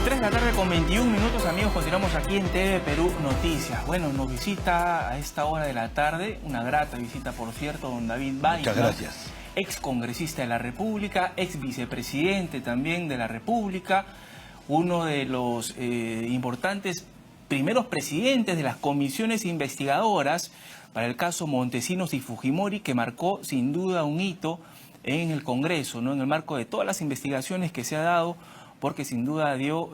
3 de la tarde con 21 minutos, amigos, continuamos aquí en TV Perú Noticias. Bueno, nos visita a esta hora de la tarde, una grata visita, por cierto, don David Baima. Muchas gracias. Ex congresista de la República, ex vicepresidente también de la República, uno de los importantes primeros presidentes de las comisiones investigadoras para el caso Montesinos y Fujimori, que marcó sin duda un hito en el Congreso, ¿no? En el marco de todas las investigaciones que se ha dado, porque sin duda dio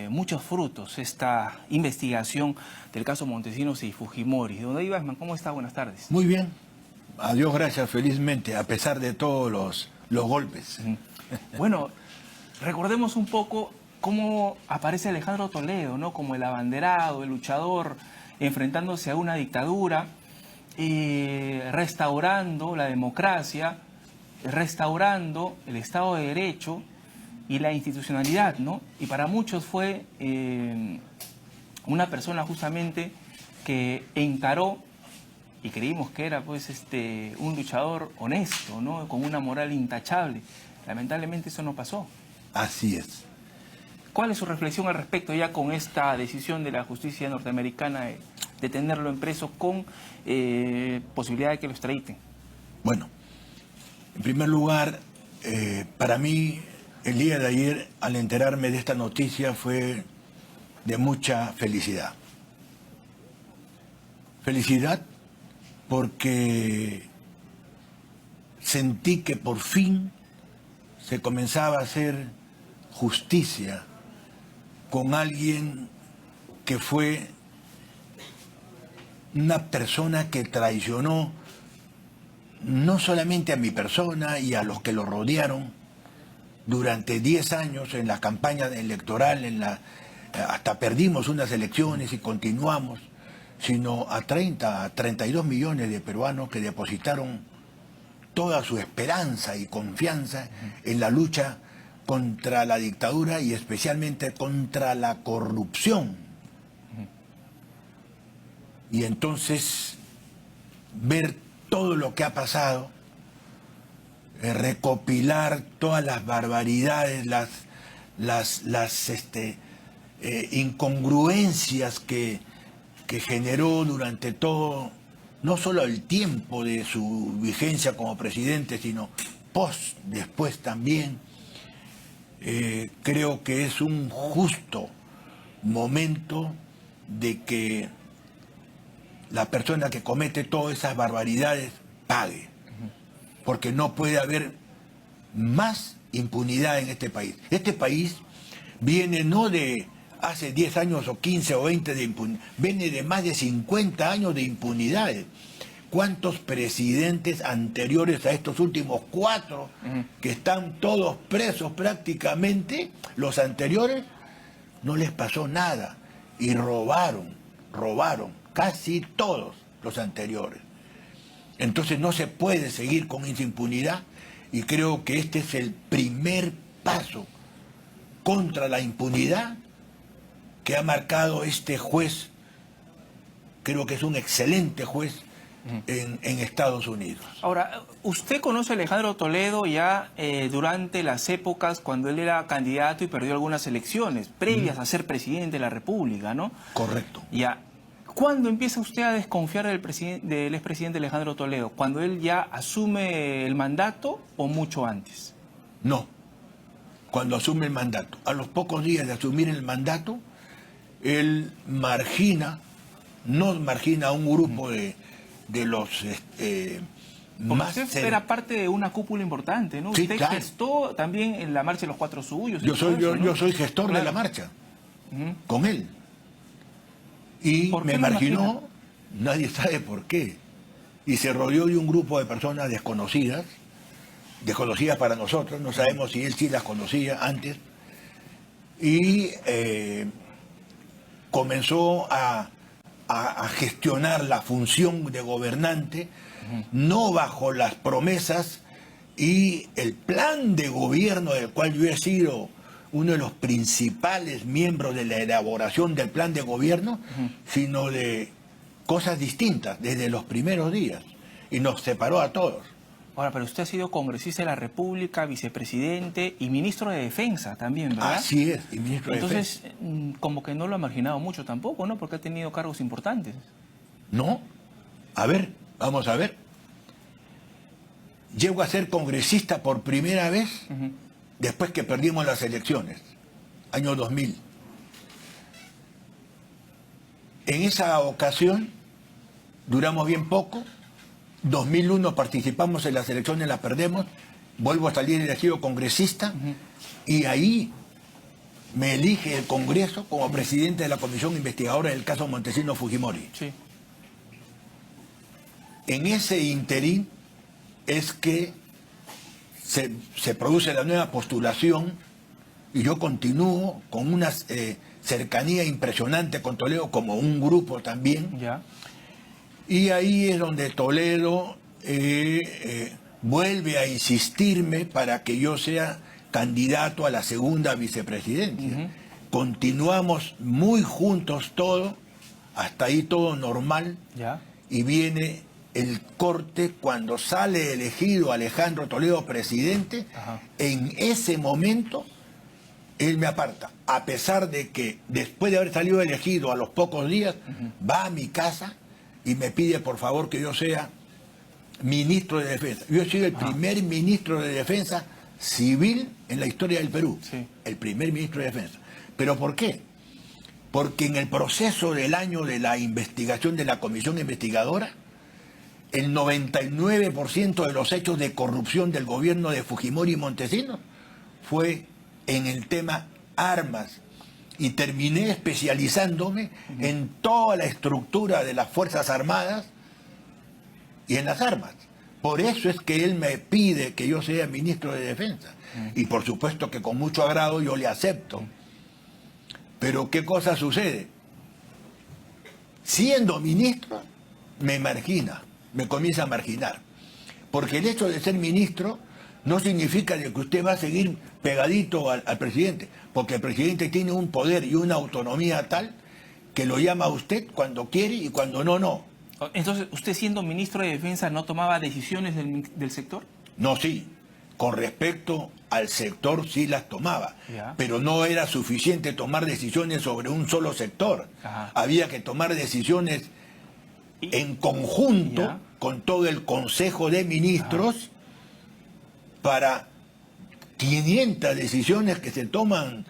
muchos frutos esta investigación del caso Montesinos y Fujimori. Don David Baima, ¿cómo está? Buenas tardes. Muy bien. Adiós, gracias, felizmente, a pesar de todos los golpes. Bueno, recordemos un poco cómo aparece Alejandro Toledo, ¿no? Como el abanderado, el luchador, enfrentándose a una dictadura, restaurando la democracia, restaurando el Estado de Derecho y la institucionalidad, ¿no? Y para muchos fue una persona justamente que encaró, y creímos que era pues un luchador honesto, ¿no? Con una moral intachable. Lamentablemente eso no pasó. Así es. ¿Cuál es su reflexión al respecto ya con esta decisión de la justicia norteamericana de tenerlo en preso con posibilidad de que lo extraditen? Bueno, en primer lugar, para mí, el día de ayer, al enterarme de esta noticia, fue de mucha felicidad. Felicidad porque sentí que por fin se comenzaba a hacer justicia con alguien que fue una persona que traicionó no solamente a mi persona y a los que lo rodearon durante 10 años en la campaña electoral, hasta perdimos unas elecciones y continuamos, sino a 32 millones de peruanos que depositaron toda su esperanza y confianza en la lucha contra la dictadura y especialmente contra la corrupción. Y entonces ver todo lo que ha pasado, recopilar todas las barbaridades, las incongruencias que generó durante todo, no solo el tiempo de su vigencia como presidente, sino después también. Creo que es un justo momento de que la persona que comete todas esas barbaridades pague, porque no puede haber más impunidad en este país. Este país viene no de hace 10 años o 15 o 20 de impunidad, viene de más de 50 años de impunidades. ¿Cuántos presidentes anteriores a estos últimos 4 que están todos presos prácticamente, los anteriores, no les pasó nada y robaron, casi todos los anteriores? Entonces no se puede seguir con esa impunidad y creo que este es el primer paso contra la impunidad que ha marcado este juez. Creo que es un excelente juez en Estados Unidos. Ahora, usted conoce a Alejandro Toledo ya durante las épocas cuando él era candidato y perdió algunas elecciones, previas a ser presidente de la República, ¿no? Correcto. Ya. ¿Cuándo empieza usted a desconfiar del expresidente Alejandro Toledo? ¿Cuando él ya asume el mandato o mucho antes? No, cuando asume el mandato. A los pocos días de asumir el mandato, él nos margina a un grupo de los más... Usted era parte de una cúpula importante, ¿no? Sí, usted claro. Gestó también en la Marcha de los 4 Suyos. Yo soy gestor de la marcha, con él. Y me marginó, nadie sabe por qué. Y se rodeó de un grupo de personas desconocidas para nosotros, no sabemos si él sí las conocía antes, y comenzó a gestionar la función de gobernante, no bajo las promesas y el plan de gobierno del cual yo he sido uno de los principales miembros de la elaboración del plan de gobierno, sino de cosas distintas desde los primeros días, y nos separó a todos. Ahora, pero usted ha sido congresista de la República, vicepresidente y ministro de Defensa también, ¿verdad? Así es, y ministro de Entonces, Defensa. como que no lo ha marginado mucho tampoco, ¿no? Porque ha tenido cargos importantes. No. A ver, vamos a ver. Llego a ser congresista por primera vez después que perdimos las elecciones, año 2000. En esa ocasión duramos bien poco. 2001 participamos en las elecciones, las perdemos. Vuelvo a salir elegido congresista y ahí me elige el Congreso como presidente de la comisión investigadora del caso Montesinos Fujimori. Sí. En ese interín es que se produce la nueva postulación y yo continúo con una cercanía impresionante con Toledo como un grupo también. Ya. Y ahí es donde Toledo vuelve a insistirme para que yo sea candidato a la segunda vicepresidencia. Continuamos muy juntos todos, hasta ahí todo normal. Ya. Y viene el corte cuando sale elegido Alejandro Toledo presidente. En ese momento él me aparta, a pesar de que después de haber salido elegido a los pocos días, va a mi casa y me pide por favor que yo sea ministro de Defensa. Yo he sido el primer ministro de Defensa civil en la historia del Perú. Sí. El primer ministro de Defensa. ¿Pero por qué? Porque en el proceso del año de la investigación de la comisión investigadora, el 99% de los hechos de corrupción del gobierno de Fujimori y Montesinos fue en el tema armas. Y terminé especializándome en toda la estructura de las Fuerzas Armadas y en las armas. Por eso es que él me pide que yo sea ministro de Defensa. Y por supuesto que con mucho agrado yo le acepto. Pero ¿qué cosa sucede? Siendo ministro, me margina, me comienza a marginar. Porque el hecho de ser ministro no significa de que usted va a seguir pegadito al presidente, porque el presidente tiene un poder y una autonomía tal que lo llama a usted cuando quiere y cuando no, no. Entonces, ¿usted siendo ministro de Defensa no tomaba decisiones del sector? No, sí. Con respecto al sector sí las tomaba, pero no era suficiente tomar decisiones sobre un solo sector. Había que tomar decisiones en conjunto con todo el Consejo de Ministros para 500 decisiones que se toman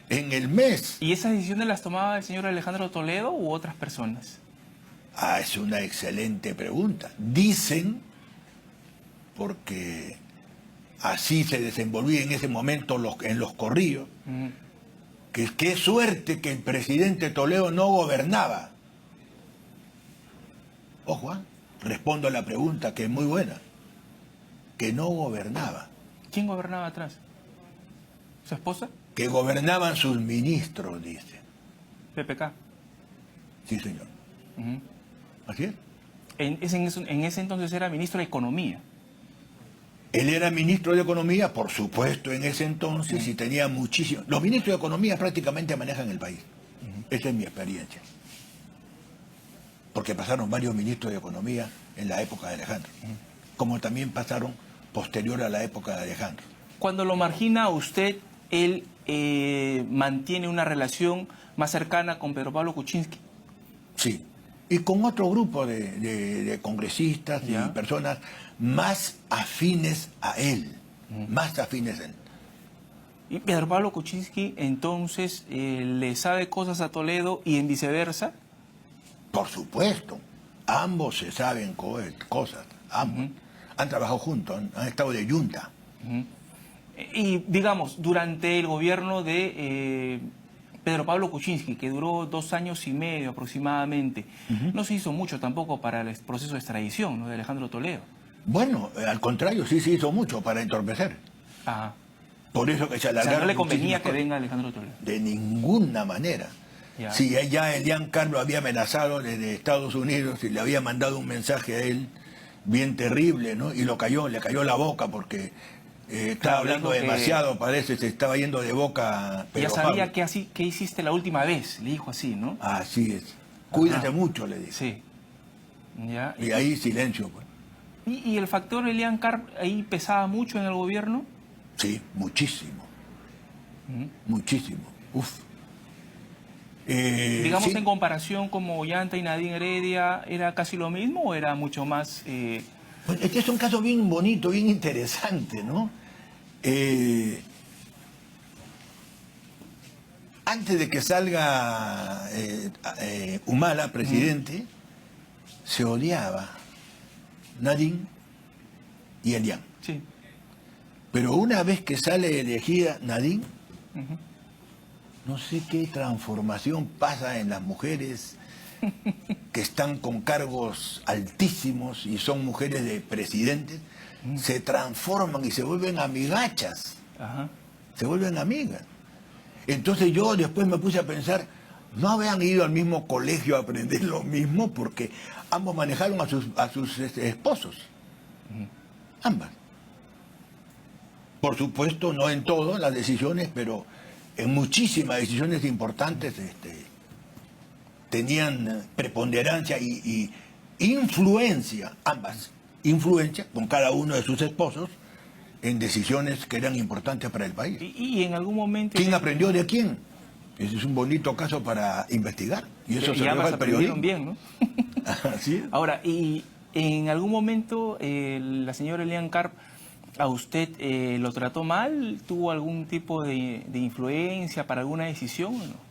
en el mes. ¿Y esas decisiones las tomaba el señor Alejandro Toledo u otras personas? Es una excelente pregunta. Dicen, porque así se desenvolvía en ese momento en los corrillos, que qué suerte que el presidente Toledo no gobernaba. Ojo, respondo a la pregunta que es muy buena. Que no gobernaba. ¿Quién gobernaba atrás? ¿Su esposa? Que gobernaban sus ministros, dice. PPK. Sí, señor. ¿Así es? En ese entonces era ministro de Economía. Él era ministro de Economía, por supuesto, en ese entonces, y tenía muchísimo. Los ministros de Economía prácticamente manejan el país. Esa es mi experiencia. Porque pasaron varios ministros de Economía en la época de Alejandro, como también pasaron posterior a la época de Alejandro. Cuando lo margina usted, él mantiene una relación más cercana con Pedro Pablo Kuczynski. Sí, y con otro grupo de congresistas y personas más afines a él, más afines a él. ¿Y Pedro Pablo Kuczynski entonces le sabe cosas a Toledo y en viceversa? Por supuesto, ambos se saben cosas, ambos. Han trabajado juntos, han estado de yunta. Y digamos, durante el gobierno de Pedro Pablo Kuczynski, que duró 2 años y medio aproximadamente, no se hizo mucho tampoco para el proceso de extradición, ¿no?, de Alejandro Toledo. Bueno, al contrario, sí se hizo mucho para entorpecer. Por eso que se alargaron. O sea, no le convenía que venga Alejandro Toledo. De ninguna manera. Si ya Elian Carlos había amenazado desde Estados Unidos y le había mandado un mensaje a él bien terrible, ¿no? Y le cayó la boca porque estaba hablando demasiado, parece, se estaba yendo de boca. Ya sabía que hiciste la última vez, le dijo así, ¿no? Así es. Cuídate mucho, le dijo. Sí. Y ahí silencio, pues. ¿Y el factor Elian Carp ahí pesaba mucho en el gobierno? Sí, muchísimo. Muchísimo. Uf. Digamos, Sí. en comparación como Ollanta y Nadine Heredia, ¿era casi lo mismo o era mucho más...? Pues este es un caso bien bonito, bien interesante, ¿no? Antes de que salga Humala, presidente, se odiaba Nadine y Elian. Sí. Pero una vez que sale elegida Nadine, Ujú. no sé qué transformación pasa en las mujeres que están con cargos altísimos y son mujeres de presidentes, se transforman y se vuelven amigachas, Ajá. se vuelven amigas. Entonces yo después me puse a pensar, no habían ido al mismo colegio a aprender lo mismo porque ambos manejaron a sus esposos, ambas. Por supuesto, no en todas las decisiones, pero en muchísimas decisiones importantes tenían preponderancia y influencia, ambas, influencia con cada uno de sus esposos en decisiones que eran importantes para el país. Y en algún momento... ¿Quién aprendió de quién? Ese es un bonito caso para investigar. Y eso se lo deja ambas al aprendieron periodismo. bien, ¿no? Así es. Ahora, y en algún momento la señora Elian Carp, ¿a usted lo trató mal? ¿Tuvo algún tipo de influencia para alguna decisión o no?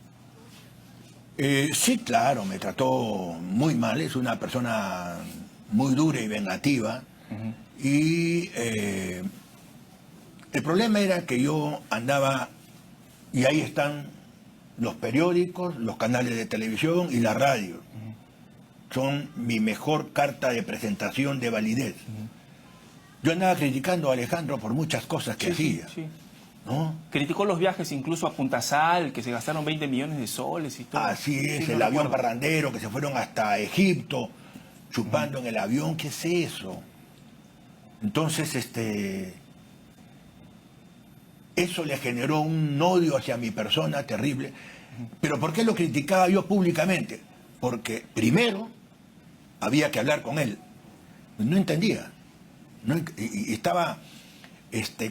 Sí, claro, me trató muy mal. Es una persona muy dura y vengativa. Y el problema era que yo andaba, y ahí están los periódicos, los canales de televisión y la radio. Son mi mejor carta de presentación de validez. Yo andaba criticando a Alejandro por muchas cosas que hacía, Sí. ¿no? Criticó los viajes incluso a Punta Sal, que se gastaron 20 millones de soles y todo. Así es, Sí, el no avión recuerdo. parrandero, que se fueron hasta Egipto, chupando en el avión, ¿qué es eso? Entonces, eso le generó un odio hacia mi persona terrible. ¿Pero por qué lo criticaba yo públicamente? Porque primero había que hablar con él. No entendía. Y estaba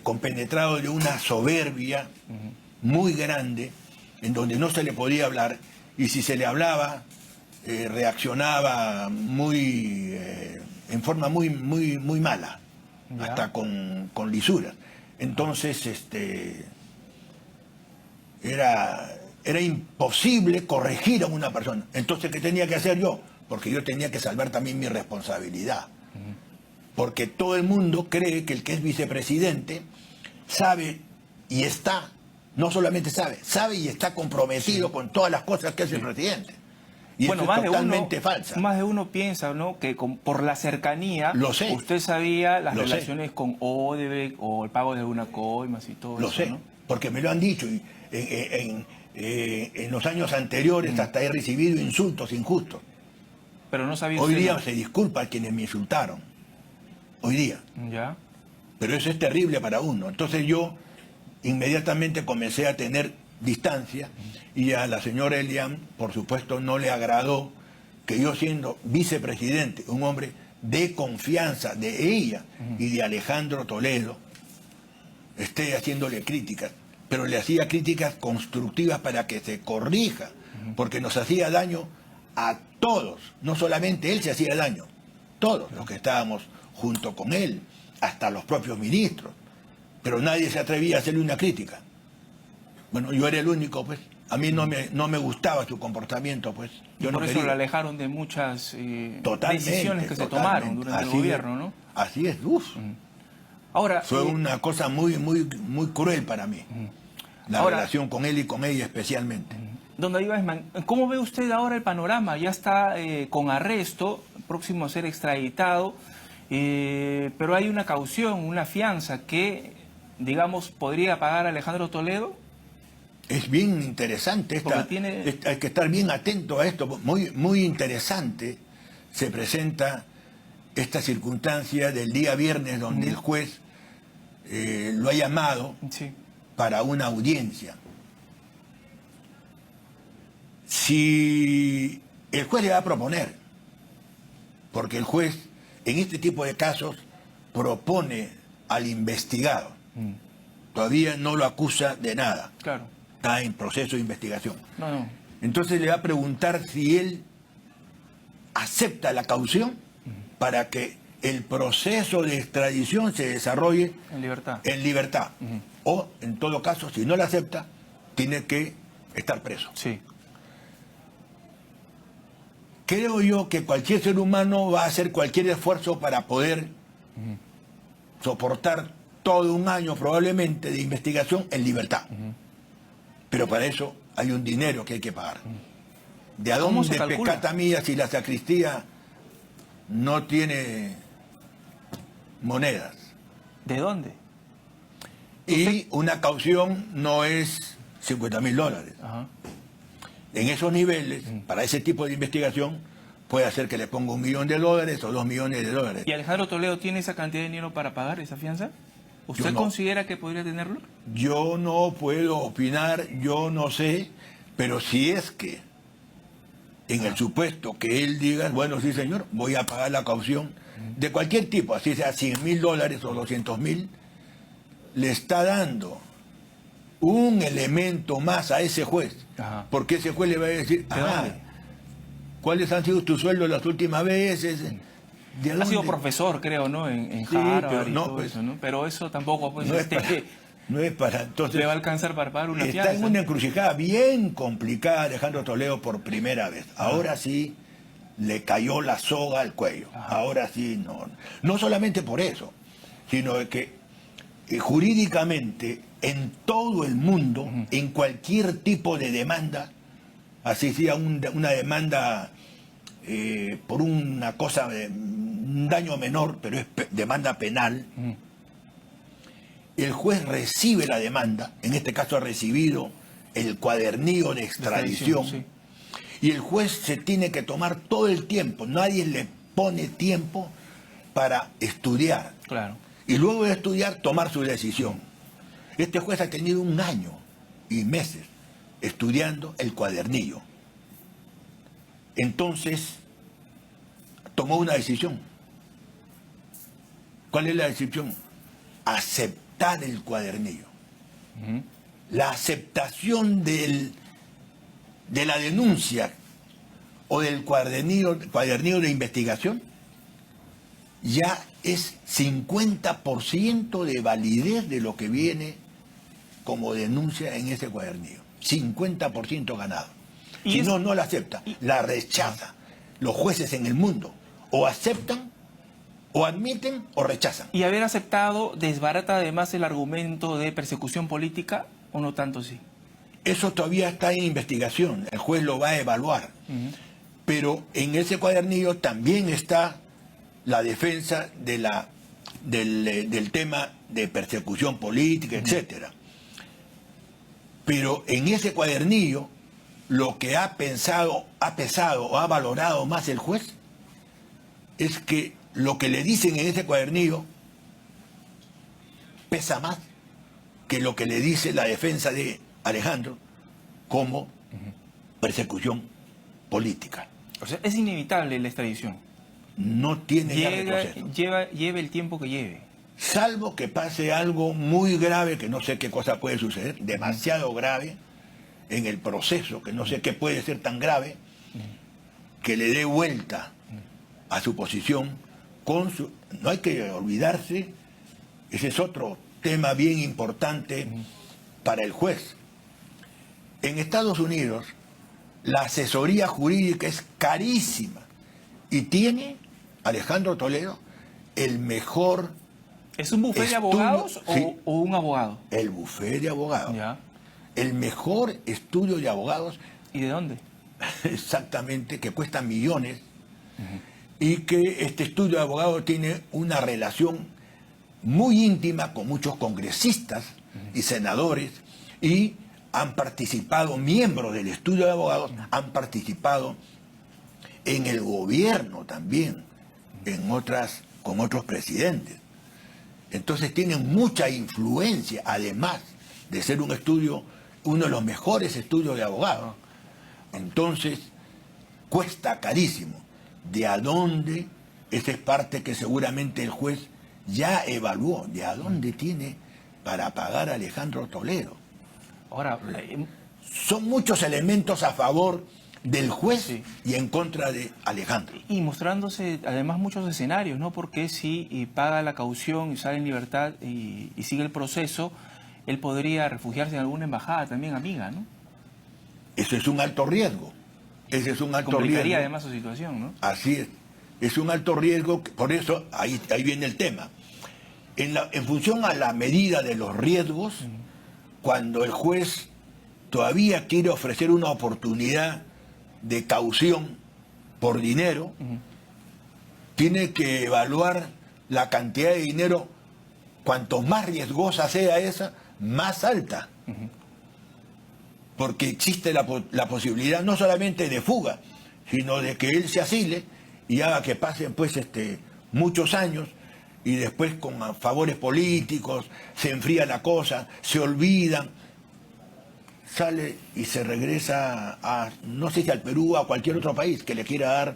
compenetrado de una soberbia muy grande, en donde no se le podía hablar, y si se le hablaba, reaccionaba en forma muy mala, Ya. hasta con lisuras. Entonces, era imposible corregir a una persona. Entonces, ¿qué tenía que hacer yo? Porque yo tenía que salvar también mi responsabilidad. Porque todo el mundo cree que el que es vicepresidente sabe y está, no solamente sabe y está comprometido con todas las cosas que hace el presidente. Y Bueno, eso es totalmente falsa. más de uno piensa, ¿no?, que por la cercanía, Lo sé. usted sabía las Lo sé. relaciones con Odebrecht o el pago de alguna coimas y todo Lo eso, sé, ¿no? porque me lo han dicho. Y en los años anteriores hasta he recibido insultos injustos. Pero no sabía Hoy usted, día ¿no? se disculpa a quienes me insultaron. Hoy día. Ya. Pero eso es terrible para uno. Entonces yo inmediatamente comencé a tener distancia y a la señora Elian, por supuesto, no le agradó que yo, siendo vicepresidente, un hombre de confianza de ella y de Alejandro Toledo, esté haciéndole críticas, pero le hacía críticas constructivas para que se corrija, porque nos hacía daño a todos, no solamente él se hacía daño, todos los que estábamos junto con él, hasta los propios ministros, pero nadie se atrevía a hacerle una crítica. Bueno, yo era el único, pues, a mí no me gustaba su comportamiento, pues. Yo Por no eso quería. lo alejaron de muchas Totalmente, decisiones que se totalmente. tomaron durante el Así es, gobierno, ¿no? Así es, uff. Ahora, Fue una cosa muy cruel para mí. La Ahora, relación con él y con ella especialmente. don David Weissman, ¿cómo ve usted ahora el panorama? Ya está con arresto, próximo a ser extraditado, pero hay una caución, una fianza que, digamos, podría pagar Alejandro Toledo. Es bien interesante, hay que estar bien atento a esto, muy interesante se presenta esta circunstancia del día viernes donde el juez lo ha llamado Sí. para una audiencia. Si el juez le va a proponer, porque el juez en este tipo de casos propone al investigado. Todavía no lo acusa de nada. Claro. Está en proceso de investigación. No. Entonces le va a preguntar si él acepta la caución para que el proceso de extradición se desarrolle En libertad. en libertad. O, en todo caso, si no la acepta, tiene que estar preso. Sí. Creo yo que cualquier ser humano va a hacer cualquier esfuerzo para poder soportar todo un año probablemente de investigación en libertad. Pero para eso hay un dinero que hay que pagar. ¿De a ¿Cómo se dónde calcula? pecata mía si la sacristía no tiene monedas? ¿De dónde? Y una caución no es $50.000. Ajá. En esos niveles, para ese tipo de investigación, puede hacer que le ponga $1 millón o $2 millones. ¿Y Alejandro Toledo tiene esa cantidad de dinero para pagar esa fianza? ¿Usted Yo no. considera que podría tenerlo? Yo no puedo opinar, yo no sé, pero si es que en el supuesto que él diga, bueno, sí señor, voy a pagar la caución de cualquier tipo, así sea $100.000 o $200.000, le está dando un elemento más a ese juez, Ajá. porque ese juez le va a decir, ¿De dónde? ¿cuáles han sido tus sueldos las últimas veces? ¿De Ha dónde? sido profesor, creo, ¿no? En Sí, Harvard pero y no, todo pues, eso, ¿no? Pero eso tampoco, pues, no es para, entonces le va a alcanzar para pagar una está fianza. en una encrucijada bien complicada Alejandro Toledo por primera vez. Ahora sí le cayó la soga al cuello. Ahora sí, no solamente por eso, sino de que jurídicamente en todo el mundo, en cualquier tipo de demanda, así sea una demanda por una cosa, un daño menor, pero es demanda penal, el juez recibe la demanda, en este caso ha recibido el cuadernillo de extradición, Sí. y el juez se tiene que tomar todo el tiempo, nadie le pone tiempo para estudiar, Claro. y luego de estudiar tomar su decisión. Este juez ha tenido 1 año y meses estudiando el cuadernillo. Entonces, tomó una decisión. ¿Cuál es la decisión? Aceptar el cuadernillo. La aceptación de la denuncia o del cuadernillo de investigación ya es 50% de validez de lo que viene como denuncia en ese cuadernillo. 50% ganado. Y Si es- no la acepta, la rechaza. Los jueces en el mundo o aceptan, o admiten, o rechazan. ¿Y haber aceptado desbarata además el argumento de persecución política o no tanto sí? Eso todavía está en investigación, el juez lo va a evaluar. Pero en ese cuadernillo también está la defensa del tema de persecución política, etcétera. Pero en ese cuadernillo, lo que ha pesado o ha valorado más el juez es que lo que le dicen en ese cuadernillo pesa más que lo que le dice la defensa de Alejandro como persecución política. O sea, es inevitable la extradición. No tiene ya retroceso. Lleve el tiempo que lleve. Salvo que pase algo muy grave, que no sé qué cosa puede suceder, demasiado grave en el proceso, que no sé qué puede ser tan grave, que le dé vuelta a su posición con su... No hay que olvidarse, ese es otro tema bien importante para el juez. En Estados Unidos, la asesoría jurídica es carísima y tiene Alejandro Toledo el mejor... ¿Es un bufé de Estudio, abogados sí. o un abogado? El bufete de abogados. Ya. El mejor estudio de abogados, ¿Y de dónde? exactamente, que cuesta millones, y que este estudio de abogados tiene una relación muy íntima con muchos congresistas y senadores, y han participado, miembros del estudio de abogados, han participado en el gobierno también, con otros presidentes. Entonces tienen mucha influencia, además de ser un estudio, uno de los mejores estudios de abogados. Entonces, cuesta carísimo. ¿De a dónde esa es parte que seguramente el juez ya evaluó de a dónde tiene para pagar a Alejandro Toledo. Ahora, son muchos elementos a favor del juez sí, y en contra de Alejandro. y mostrándose además muchos escenarios, ¿no? Porque si paga la caución y sale en libertad y sigue el proceso, él podría refugiarse en alguna embajada también amiga, ¿no? Eso es un alto riesgo. Ese es un alto Complicaría riesgo. además su situación, ¿no? Así es. Es un alto riesgo, por eso ahí viene el tema. En función a la medida de los riesgos, cuando el juez todavía quiere ofrecer una oportunidad de caución por dinero, tiene que evaluar la cantidad de dinero, cuanto más riesgosa sea esa, más alta. Porque existe la posibilidad no solamente de fuga, sino de que él se asile y haga que pasen pues muchos años y después con favores políticos se enfría la cosa, se olvidan, sale y se regresa a, no sé si al Perú o a cualquier otro país que le quiera dar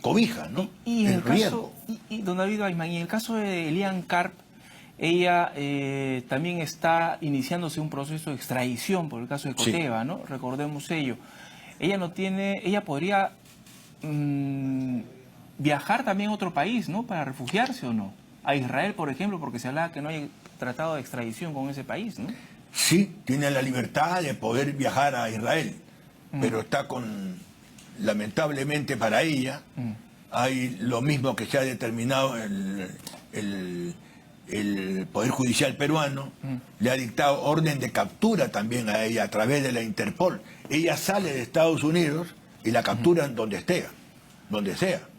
cobija, ¿no? Y en el riesgo. caso, don David Weissman, y en el caso de Elian Karp, ella también está iniciándose un proceso de extradición por el caso de Coteva, ¿no? Recordemos ello. Ella no tiene, ella podría viajar también a otro país, ¿no? Para refugiarse o no. A Israel, por ejemplo, porque se hablaba que no hay tratado de extradición con ese país, ¿no? Sí, tiene la libertad de poder viajar a Israel, pero está lamentablemente para ella, hay lo mismo que se ha determinado el Poder Judicial peruano, le ha dictado orden de captura también a ella a través de la Interpol. Ella sale de Estados Unidos y la capturan donde sea.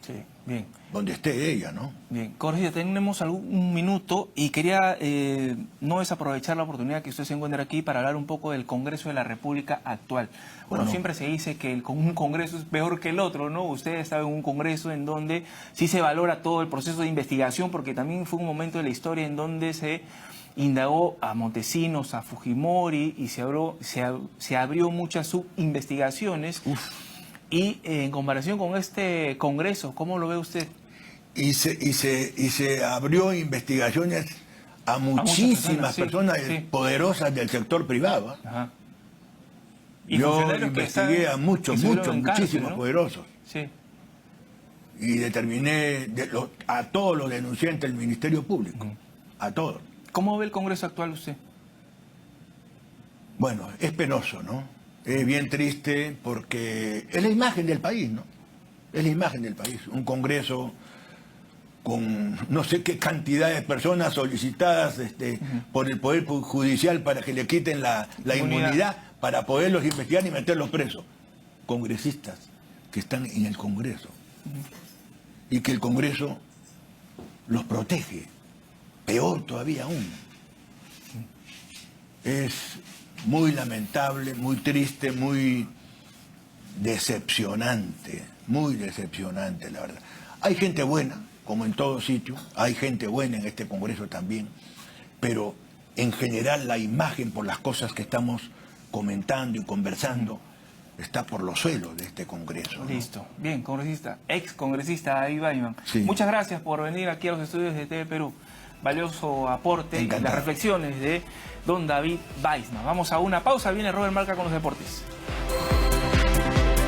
Sí, bien. Donde esté ella, ¿no? Bien, congresista, tenemos un minuto y quería no desaprovechar la oportunidad que usted se encuentra aquí para hablar un poco del Congreso de la República actual. Bueno, siempre se dice que un Congreso es peor que el otro, ¿no? Usted está en un Congreso en donde sí se valora todo el proceso de investigación, porque también fue un momento de la historia en donde se indagó a Montesinos, a Fujimori, y se abrió muchas subinvestigaciones. Y en comparación con este Congreso, ¿cómo lo ve usted? Y se abrió investigaciones a muchísimas personas poderosas del sector privado. Ajá. Yo investigué a muchísimos poderosos. Sí. Y determiné a todos los denunciantes del Ministerio Público. A todos. ¿Cómo ve el Congreso actual usted? Bueno, es penoso, ¿no? Es bien triste porque es la imagen del país, ¿no? Es la imagen del país. Un Congreso con no sé qué cantidad de personas solicitadas por el Poder Judicial para que le quiten la inmunidad para poderlos investigar y meterlos presos. Congresistas que están en el Congreso y que el Congreso los protege. Peor todavía aún. Es muy lamentable, muy triste, muy decepcionante, la verdad. Hay gente buena, como en todo sitio, hay gente buena en este Congreso también, pero en general la imagen por las cosas que estamos comentando y conversando está por los suelos de este Congreso, ¿no? Listo. Bien, congresista, ex congresista David Weissman. Sí. Muchas gracias por venir aquí a los estudios de TV Perú. Valioso aporte y las reflexiones de don David Weissman. Vamos a una pausa, viene Robert Marca con los deportes.